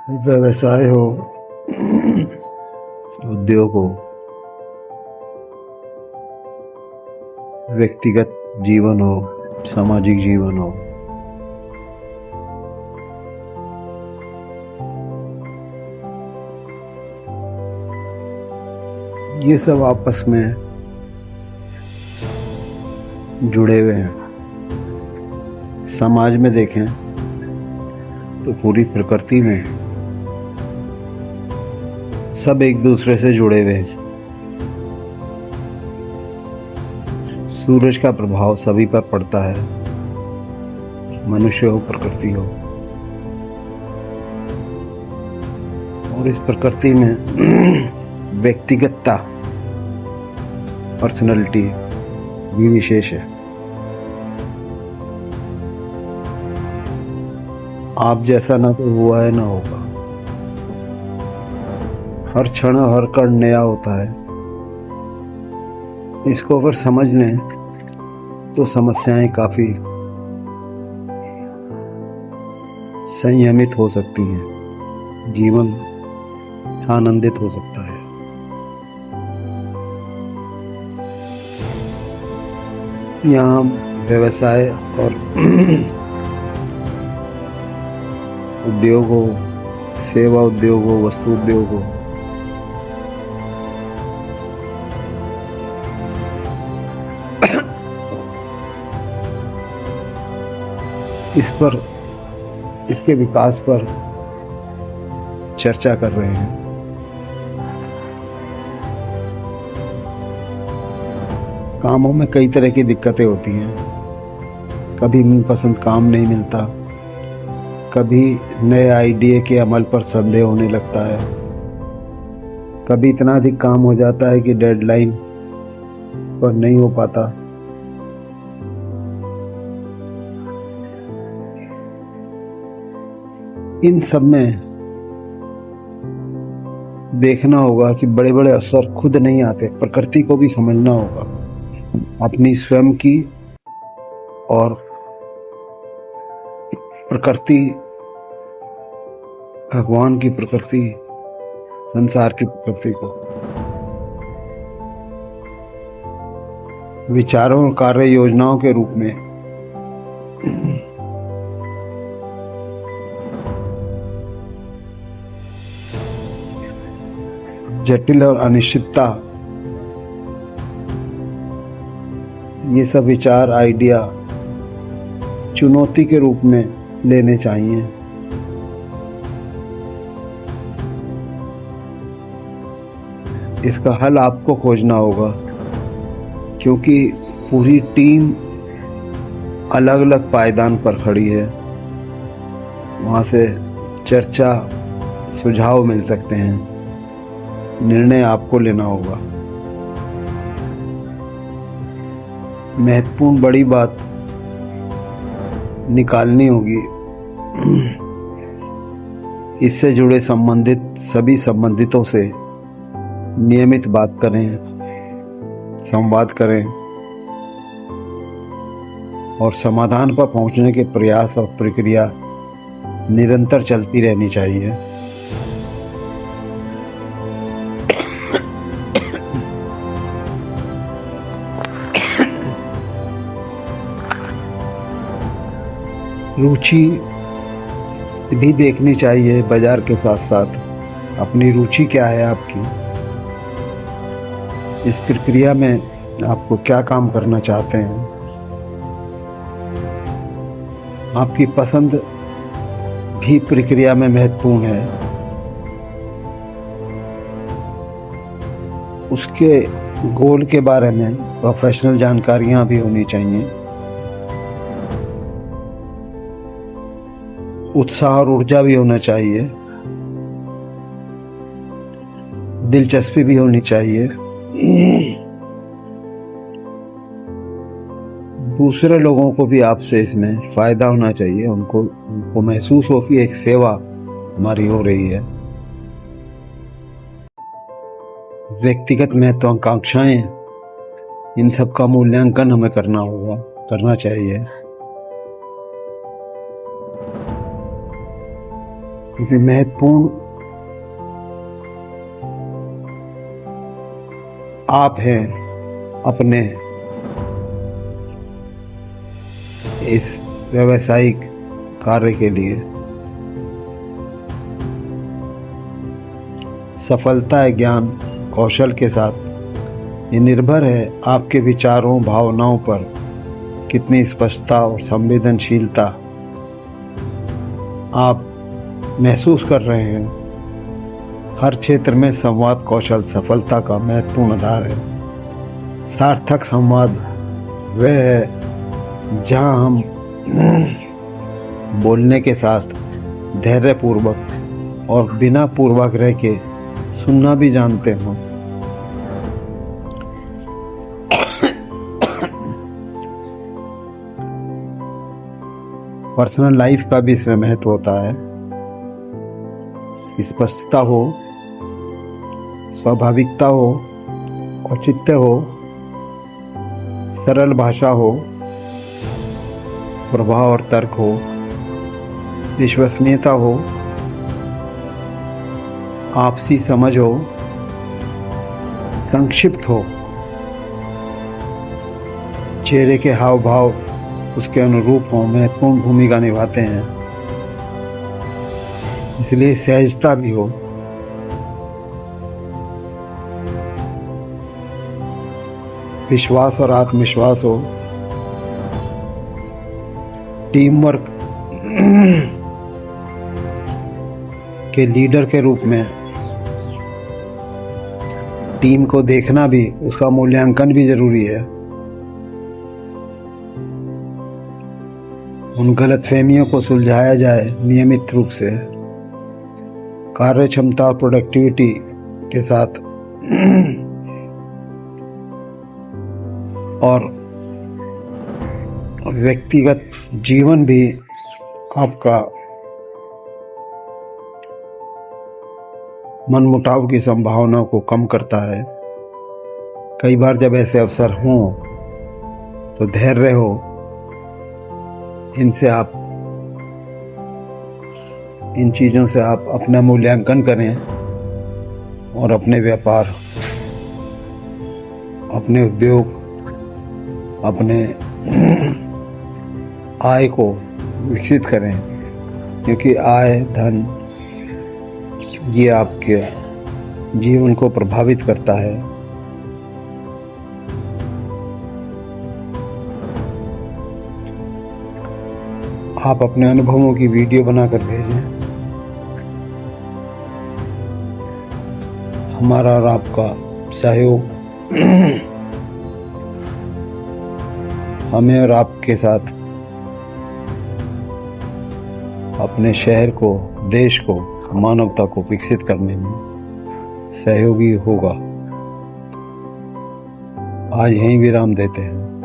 व्यवसाय हो, उद्योग हो, व्यक्तिगत जीवन हो, सामाजिक जीवन हो, ये सब आपस में जुड़े हुए हैं। समाज में देखें तो पूरी प्रकृति में सब एक दूसरे से जुड़े हुए हैं। सूरज का प्रभाव सभी पर पड़ता है, मनुष्य हो, प्रकृति हो, और इस प्रकृति में व्यक्तिगतता, पर्सनैलिटी भी विशेष है। आप जैसा ना तो हुआ है ना होगा। हर क्षण हर कण नया होता है। इसको अगर समझ लें तो समस्याएं काफी संयमित हो सकती हैं, जीवन आनंदित हो सकता है। यहाँ व्यवसाय और उद्योग हो, सेवा उद्योग हो, वस्तु उद्योग हो, इस पर, इसके विकास पर चर्चा कर रहे हैं। कामों में कई तरह की दिक्कतें होती हैं। कभी मनपसंद काम नहीं मिलता, कभी नए आइडिया के अमल पर संदेह होने लगता है, कभी इतना अधिक काम हो जाता है कि डेडलाइन पर नहीं हो पाता। इन सब में देखना होगा कि बड़े बड़े अवसर खुद नहीं आते, प्रकृति को भी समझना होगा, अपनी स्वयं की और प्रकृति, भगवान की प्रकृति, संसार की प्रकृति को। विचारों और कार्य योजनाओं के रूप में जटिल और अनिश्चितता, ये सब विचार, आइडिया चुनौती के रूप में लेने चाहिए। इसका हल आपको खोजना होगा, क्योंकि पूरी टीम अलग अलग पायदान पर खड़ी है। वहाँ से चर्चा, सुझाव मिल सकते हैं, निर्णय आपको लेना होगा। महत्वपूर्ण बड़ी बात निकालनी होगी। इससे जुड़े सभी संबंधितों से नियमित बात करें, संवाद करें और समाधान पर पहुंचने के प्रयास और प्रक्रिया निरंतर चलती रहनी चाहिए। रुचि भी देखनी चाहिए बाजार के साथ साथ। अपनी रुचि क्या है आपकी, इस प्रक्रिया में आपको क्या काम करना चाहते हैं, आपकी पसंद भी प्रक्रिया में महत्वपूर्ण है। उसके गोल के बारे में प्रोफेशनल जानकारियां भी होनी चाहिए। उत्साह और ऊर्जा भी होना चाहिए, दिलचस्पी भी होनी चाहिए। दूसरे लोगों को भी आपसे इसमें फायदा होना चाहिए, उनको महसूस हो कि एक सेवा हमारी हो रही है। व्यक्तिगत महत्वाकांक्षाएं, इन सब का मूल्यांकन हमें करना चाहिए। क्योंकि महत्वपूर्ण आप हैं अपने इस व्यावसायिक कार्य के लिए। सफलता है ज्ञान कौशल के साथ। ये निर्भर है आपके विचारों भावनाओं पर कितनी स्पष्टता और संवेदनशीलता आप महसूस कर रहे हैं। हर क्षेत्र में संवाद कौशल सफलता का महत्वपूर्ण आधार है। सार्थक संवाद वह है जहां हम बोलने के साथ धैर्यपूर्वक और बिना पूर्वाग्रह के सुनना भी जानते हों। पर्सनल लाइफ का भी इसमें महत्व होता है। स्पष्टता हो, स्वाभाविकता हो, औचित्य हो, सरल भाषा हो, प्रभाव और तर्क हो, विश्वसनीयता हो, आपसी समझ हो, संक्षिप्त हो, चेहरे के हाव भाव उसके अनुरूप हों, महत्वपूर्ण भूमिका निभाते हैं। इसलिए सहजता भी हो। विश्वास और आत्मविश्वास हो। टीम वर्क के लीडर के रूप में टीम को देखना भी, उसका मूल्यांकन भी जरूरी है। उन गलतफहमियों को सुलझाया जाए नियमित रूप से, कार्य क्षमता और प्रोडक्टिविटी के साथ और व्यक्तिगत जीवन भी आपका मनमुटाव की संभावना को कम करता है। कई बार जब ऐसे अवसर हों तो धैर्य हो, इन चीज़ों से आप अपना मूल्यांकन करें और अपने व्यापार, अपने उद्योग, अपने आय को विकसित करें। क्योंकि आय धन ये आपके जीवन को प्रभावित करता है। आप अपने अनुभवों की वीडियो बनाकर भेजें। हमारा और आपका सहयोग हमें और आपके साथ अपने शहर को, देश को, मानवता को विकसित करने में सहयोगी होगा। आज यहीं विराम देते हैं।